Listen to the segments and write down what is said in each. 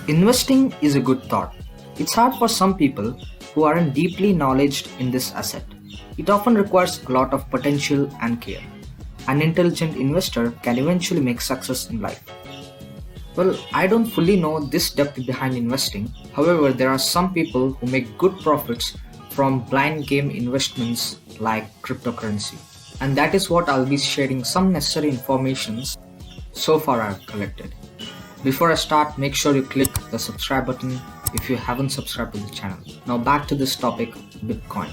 Investing is a good thought. It's hard for some people who aren't deeply knowledgeable in this asset. It often requires a lot of potential and care. An intelligent investor can eventually make success in life. Well, I don't fully know this depth behind investing. However, there are some people who make good profits from blind game investments like cryptocurrency. And that is what I'll be sharing some necessary informations so far I've collected. Before I start, make sure you click the subscribe button if you haven't subscribed to the channel. Now back to this topic, Bitcoin.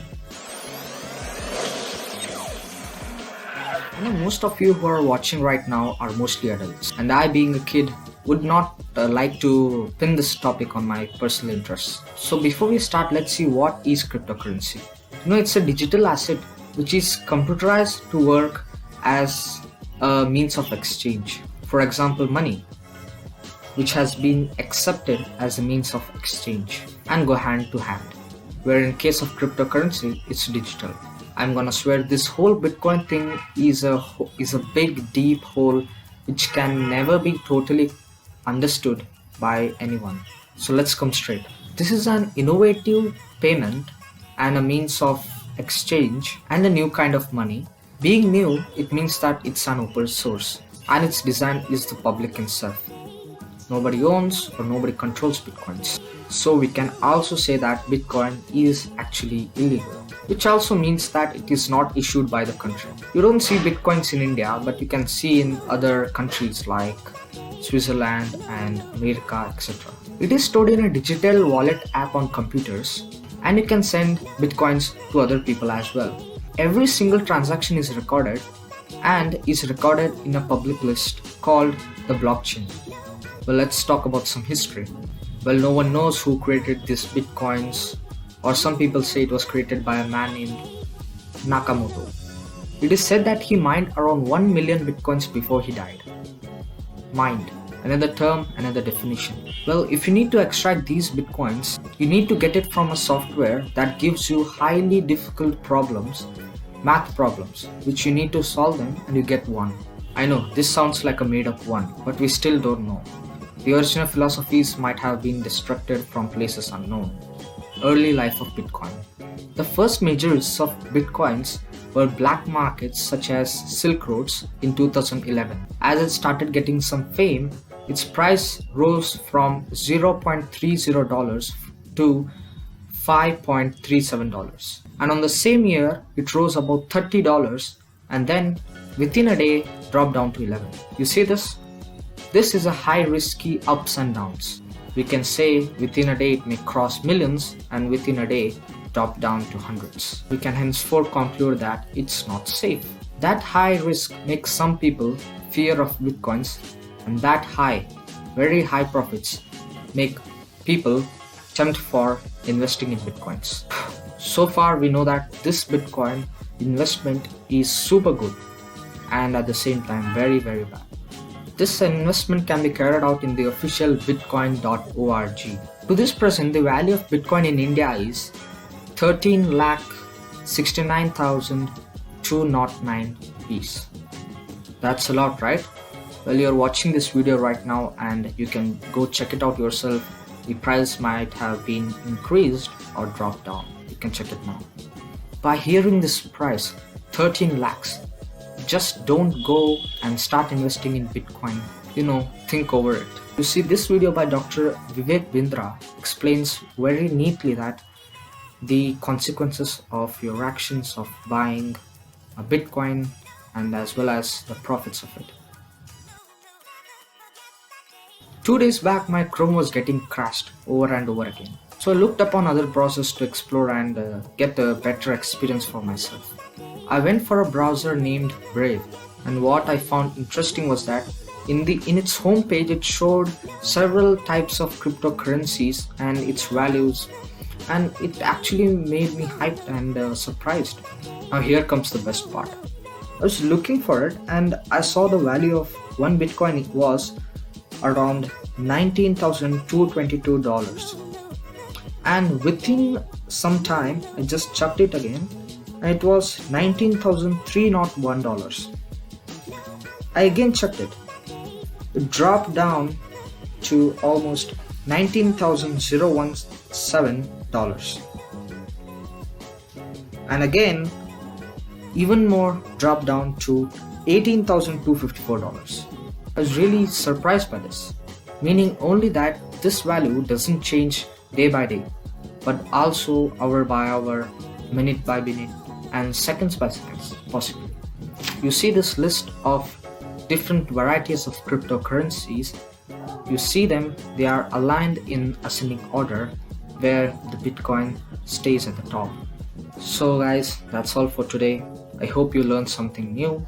I know most of you who are watching right now are mostly adults, and I, being a kid, would not like to pin this topic on my personal interests. So before we start, let's see what is cryptocurrency. It's a digital asset which is computerized to work as a means of exchange. For example, money, which has been accepted as a means of exchange and go hand to hand, where in case of cryptocurrency, it's digital. I'm gonna swear this whole Bitcoin thing is a big deep hole which can never be totally understood by anyone. So let's come straight. This is an innovative payment and a means of exchange and a new kind of money. Being new, it means that it's an open source and its design is the public itself. Nobody owns or nobody controls Bitcoins. So we can also say that Bitcoin is actually illegal, which also means that it is not issued by the country. You don't see Bitcoins in India, but you can see in other countries like Switzerland and America, etc. It is stored in a digital wallet app on computers, and you can send Bitcoins to other people as well. Every single transaction is recorded and is recorded in a public list called the blockchain. Well, let's talk about some history. Well, no one knows who created these Bitcoins, or some people say it was created by a man named Nakamoto. It is said that he mined around 1 million Bitcoins before he died. Mined, another term, another definition. Well, if you need to extract these Bitcoins, you need to get it from a software that gives you highly difficult problems, math problems, which you need to solve them and you get one. I know, this sounds like a made up one, but we still don't know. The original philosophies might have been destructed from places unknown. Early life of Bitcoin. The first major uses of Bitcoins were black markets such as Silk Roads in 2011. As it started getting some fame, its price rose from $0.30 to $5.37. And on the same year, it rose about $30 and then within a day dropped down to 11. You see this? This is a high risky ups and downs. We can say within a day it may cross millions and within a day drop down to hundreds. We can henceforth conclude that it's not safe. That high risk makes some people fear of Bitcoins, and that very high profits make people tempt for investing in Bitcoins. So far we know that this Bitcoin investment is super good and at the same time very, very bad. This investment can be carried out in the official bitcoin.org. To this present, the value of Bitcoin in India is 13,69,209 rupees. That's a lot, right? Well, you're watching this video right now and you can go check it out yourself. The price might have been increased or dropped down. You can check it now. By hearing this price, 13 lakhs, just don't go and start investing in Bitcoin. Think over it. You see, this video by Dr. Vivek Bindra explains very neatly that the consequences of your actions of buying a Bitcoin and as well as the profits of it. 2 days back, my Chrome was getting crashed over and over again. So I looked upon other browsers to explore and get a better experience for myself. I went for a browser named Brave, and what I found interesting was that in its homepage it showed several types of cryptocurrencies and its values, and it actually made me hyped and surprised. Now here comes the best part. I was looking for it and I saw the value of one Bitcoin was around $19,222. and within some time I just checked it again and it was $19,301. I again checked it. It dropped down to almost $19,017. And again, even more dropped down to $18,254. I was really surprised by this, meaning only that this value doesn't change day by day, but also hour by hour, minute by minute, and seconds by seconds, possibly. You see this list of different varieties of cryptocurrencies. You see them, they are aligned in ascending order where the Bitcoin stays at the top. So guys, that's all for today. I hope you learned something new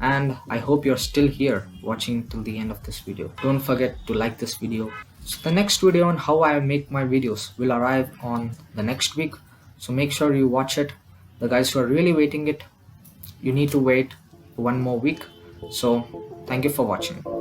and I hope you're still here watching till the end of this video. Don't forget to like this video. So the next video on how I make my videos will arrive on the next week. So make sure you watch it. The guys who are really waiting it, you need to wait one more week. So thank you for watching.